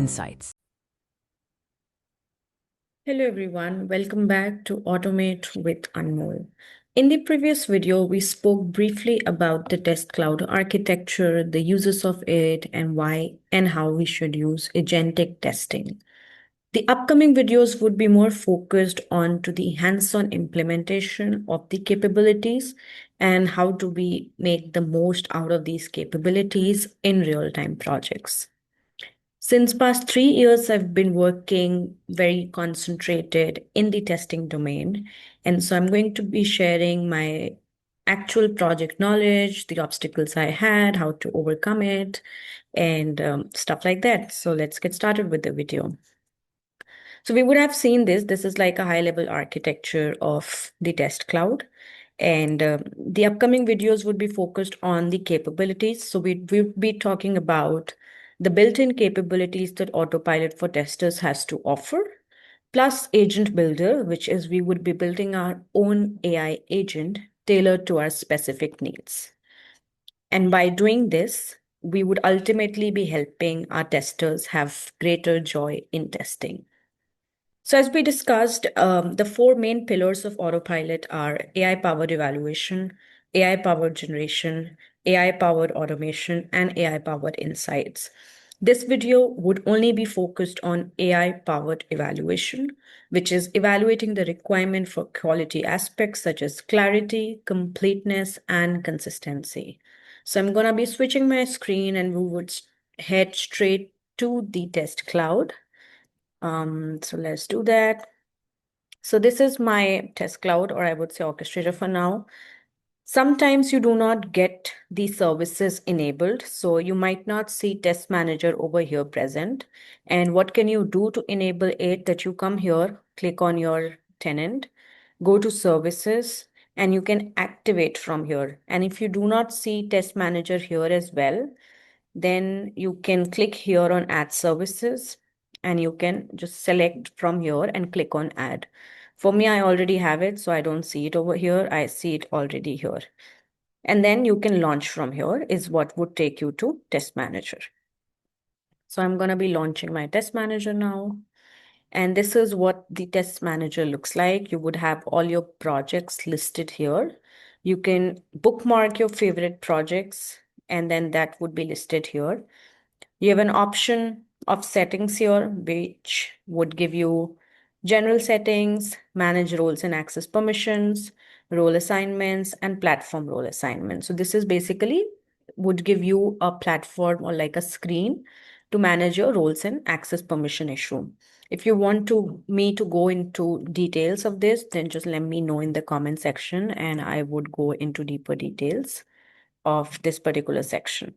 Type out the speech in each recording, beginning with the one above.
insights. Hello everyone, welcome back to Automate with Anmol. In the previous video, we spoke briefly about the test cloud architecture, the uses of it, and why and how we should use agentic testing. The upcoming videos would be more focused on to the hands-on implementation of the capabilities and how do we make the most out of these capabilities in real-time projects. Since past 3 years, I've been working very concentrated in the testing domain. And so I'm going to be sharing my actual project knowledge, the obstacles I had, how to overcome it, and stuff like that. So let's get started with the video. So we would have seen this. This is like a high level architecture of the test cloud. And the upcoming videos would be focused on the capabilities. So we'd be talking about the built-in capabilities that Autopilot for testers has to offer, plus Agent Builder, which is we would be building our own AI agent tailored to our specific needs. And by doing this, we would ultimately be helping our testers have greater joy in testing. So, as we discussed, the four main pillars of Autopilot are AI powered evaluation, AI powered generation, AI powered automation, and AI powered insights. This video would only be focused on AI powered evaluation, which is evaluating the requirement for quality aspects such as clarity, completeness, and consistency. So, I'm going to be switching my screen and we would head straight to the test cloud. So let's do that. So this is my test cloud, or I would say orchestrator for now. Sometimes you do not get the services enabled, so you might not see test manager over here present. And what can you do to enable it? That you come here, click on your tenant, go to services, and you can activate from here. And if you do not see test manager here as well, then you can click here on add services and you can just select from here and click on add. For me, I already have it, so I don't see it over here. I see it already here. And then you can launch from here is what would take you to test manager. So I'm going to be launching my test manager now. And this is what the test manager looks like. You would have all your projects listed here. You can bookmark your favorite projects, and then that would be listed here. You have an option of settings here, which would give you general settings, manage roles and access permissions, role assignments, and platform role assignments. So this is basically would give you a platform or like a screen to manage your roles and access permission issue. If you want me to go into details of this, then just let me know in the comment section and I would go into deeper details of this particular section.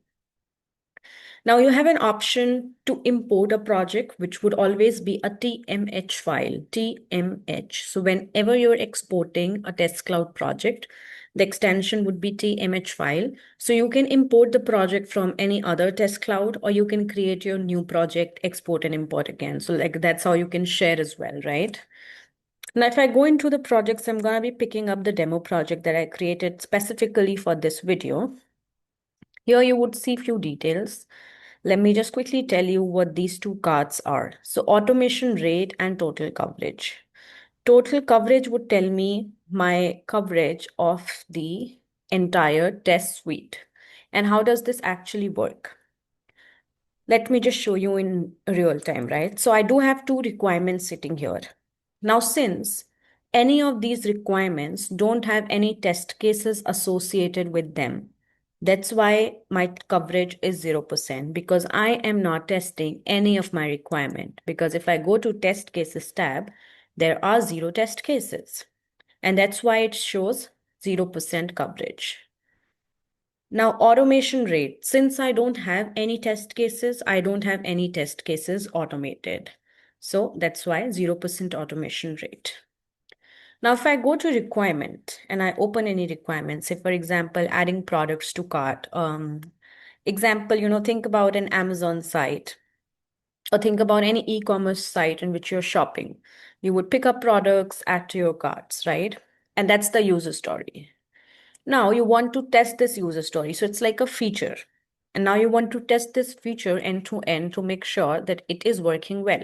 Now you have an option to import a project, which would always be a TMH file, TMH. So whenever you're exporting a test cloud project, the extension would be TMH file. So you can import the project from any other test cloud, or you can create your new project, export and import again. So like that's how you can share as well, right? Now, if I go into the projects, I'm going to be picking up the demo project that I created specifically for this video. Here you would see few details. Let me just quickly tell you what these two cards are. So automation rate and total coverage. Total coverage would tell me my coverage of the entire test suite. And how does this actually work? Let me just show you in real time, right? So I do have two requirements sitting here. Now, since any of these requirements don't have any test cases associated with them, that's why my coverage is 0% because I am not testing any of my requirement. Because if I go to test cases tab, there are 0 test cases. And that's why it shows 0% coverage. Now, automation rate. Since I don't have any test cases, I don't have any test cases automated. So that's why 0% automation rate. Now, if I go to requirement and I open any requirement, say for example, adding products to cart, example, think about an Amazon site or think about any e-commerce site in which you're shopping. You would pick up products, add to your carts, right? And that's the user story. Now you want to test this user story. So it's like a feature. And now you want to test this feature end to end to make sure that it is working well.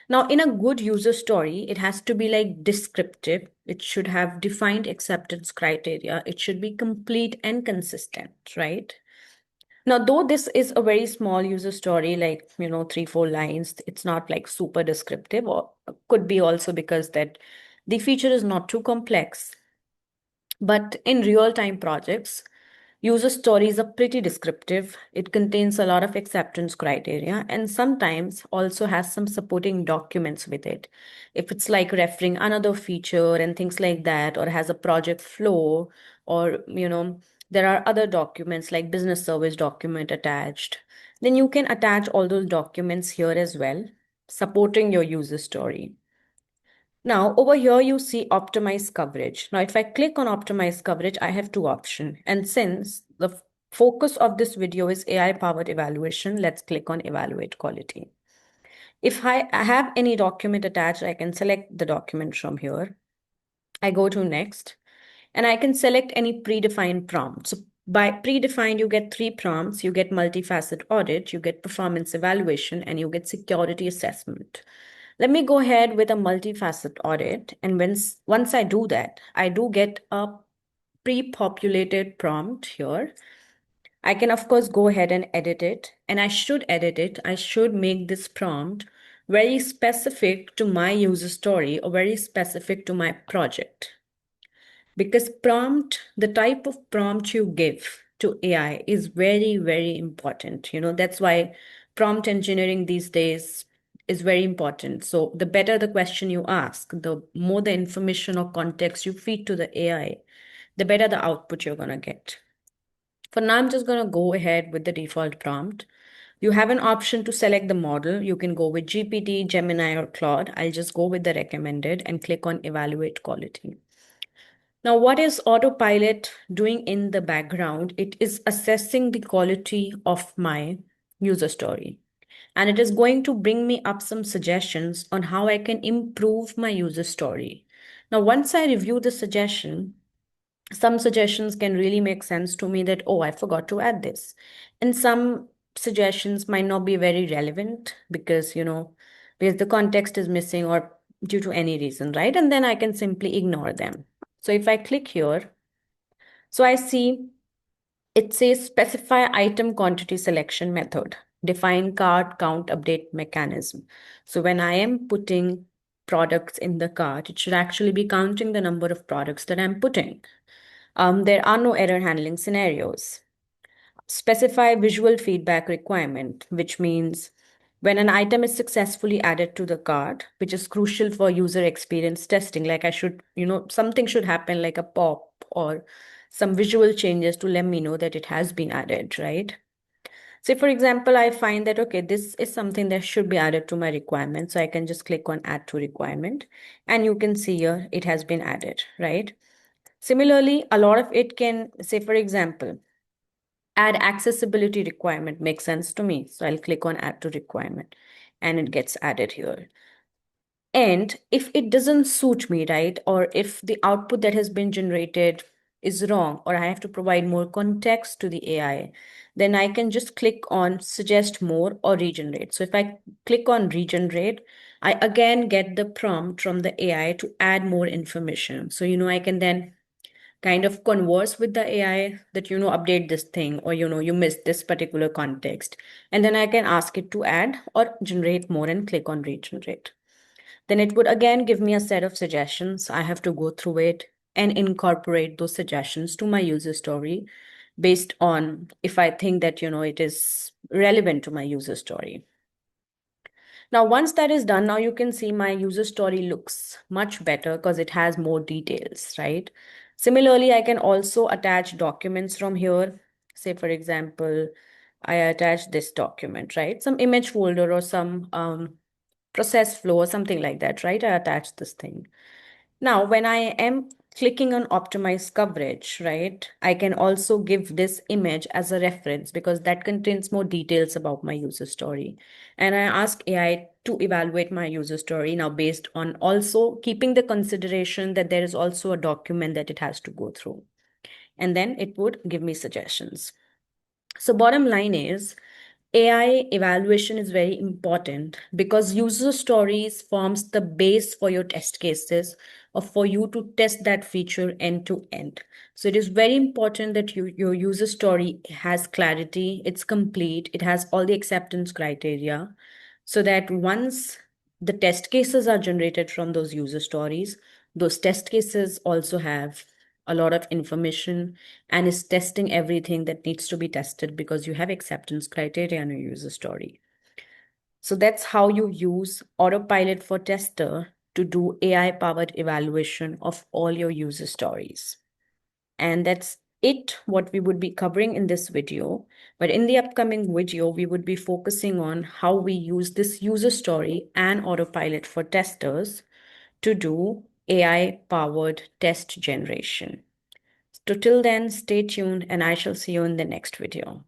Now, in a good user story, it has to be like descriptive. It should have defined acceptance criteria. It should be complete and consistent, right? Now, though this is a very small user story, like, 3, 4 lines, it's not like super descriptive, or could be also because that the feature is not too complex. But in real time projects, user stories are pretty descriptive. It contains a lot of acceptance criteria and sometimes also has some supporting documents with it. If it's like referring another feature and things like that, or has a project flow, or, there are other documents like business service document attached, then you can attach all those documents here as well, supporting your user story. Now, over here, you see optimize coverage. Now, if I click on optimize coverage, I have two options. And since the focus of this video is AI-powered evaluation, let's click on evaluate quality. If I have any document attached, I can select the document from here. I go to next, and I can select any predefined prompt. So by predefined, you get 3 prompts. You get multifaceted audit, you get performance evaluation, and you get security assessment. Let me go ahead with a multifaceted audit. And once I do that, I do get a pre-populated prompt here. I can, of course, go ahead and edit it. And I should edit it. I should make this prompt very specific to my user story or very specific to my project. Because the type of prompt you give to AI is very, very important. That's why prompt engineering these days is very important. So the better the question you ask, the more the information or context you feed to the AI, the better the output you're going to get. For now, I'm just going to go ahead with the default prompt. You have an option to select the model. You can go with GPT, Gemini, or Claude. I'll just go with the recommended and click on evaluate quality. Now, what is Autopilot doing in the background? It is assessing the quality of my user story. And it is going to bring me up some suggestions on how I can improve my user story. Now, once I review the suggestion, some suggestions can really make sense to me that, oh, I forgot to add this. And some suggestions might not be very relevant because, because the context is missing or due to any reason, right? And then I can simply ignore them. So if I click here, so I see it says specify item quantity selection method, define cart count update mechanism. So when I am putting products in the cart, it should actually be counting the number of products that I'm putting. There are no error handling scenarios. Specify visual feedback requirement, which means when an item is successfully added to the cart, which is crucial for user experience testing, like something should happen like a pop or some visual changes to let me know that it has been added, right? Say, for example, I find that, okay, this is something that should be added to my requirement. So I can just click on add to requirement and you can see here it has been added, right? Similarly, a lot of it can, say, for example, add accessibility requirement makes sense to me. So I'll click on add to requirement and it gets added here. And if it doesn't suit me, right, or if the output that has been generated is wrong, or I have to provide more context to the AI, then I can just click on suggest more or regenerate. So if I click on regenerate, I again get the prompt from the AI to add more information. So, I can then kind of converse with the AI that, update this thing, or, you missed this particular context. And then I can ask it to add or generate more and click on regenerate. Then it would again give me a set of suggestions. I have to go through it and incorporate those suggestions to my user story based on if I think that, it is relevant to my user story. Now, once that is done, now you can see my user story looks much better because it has more details, right? Similarly, I can also attach documents from here. Say, for example, I attach this document, right? Some image folder or some process flow or something like that, right? I attach this thing. Now, when I am clicking on optimize coverage, right, I can also give this image as a reference because that contains more details about my user story. And I ask AI to evaluate my user story now based on also keeping the consideration that there is also a document that it has to go through. And then it would give me suggestions. So bottom line is AI evaluation is very important because user stories forms the base for your test cases or for you to test that feature end to end. So it is very important that your user story has clarity, it's complete, it has all the acceptance criteria, so that once the test cases are generated from those user stories, those test cases also have a lot of information and is testing everything that needs to be tested because you have acceptance criteria in your user story. So that's how you use Autopilot for Tester to do AI powered evaluation of all your user stories. And that's it, what we would be covering in this video. But in the upcoming video, we would be focusing on how we use this user story and Autopilot for testers to do AI powered test generation. So till then, stay tuned and I shall see you in the next video.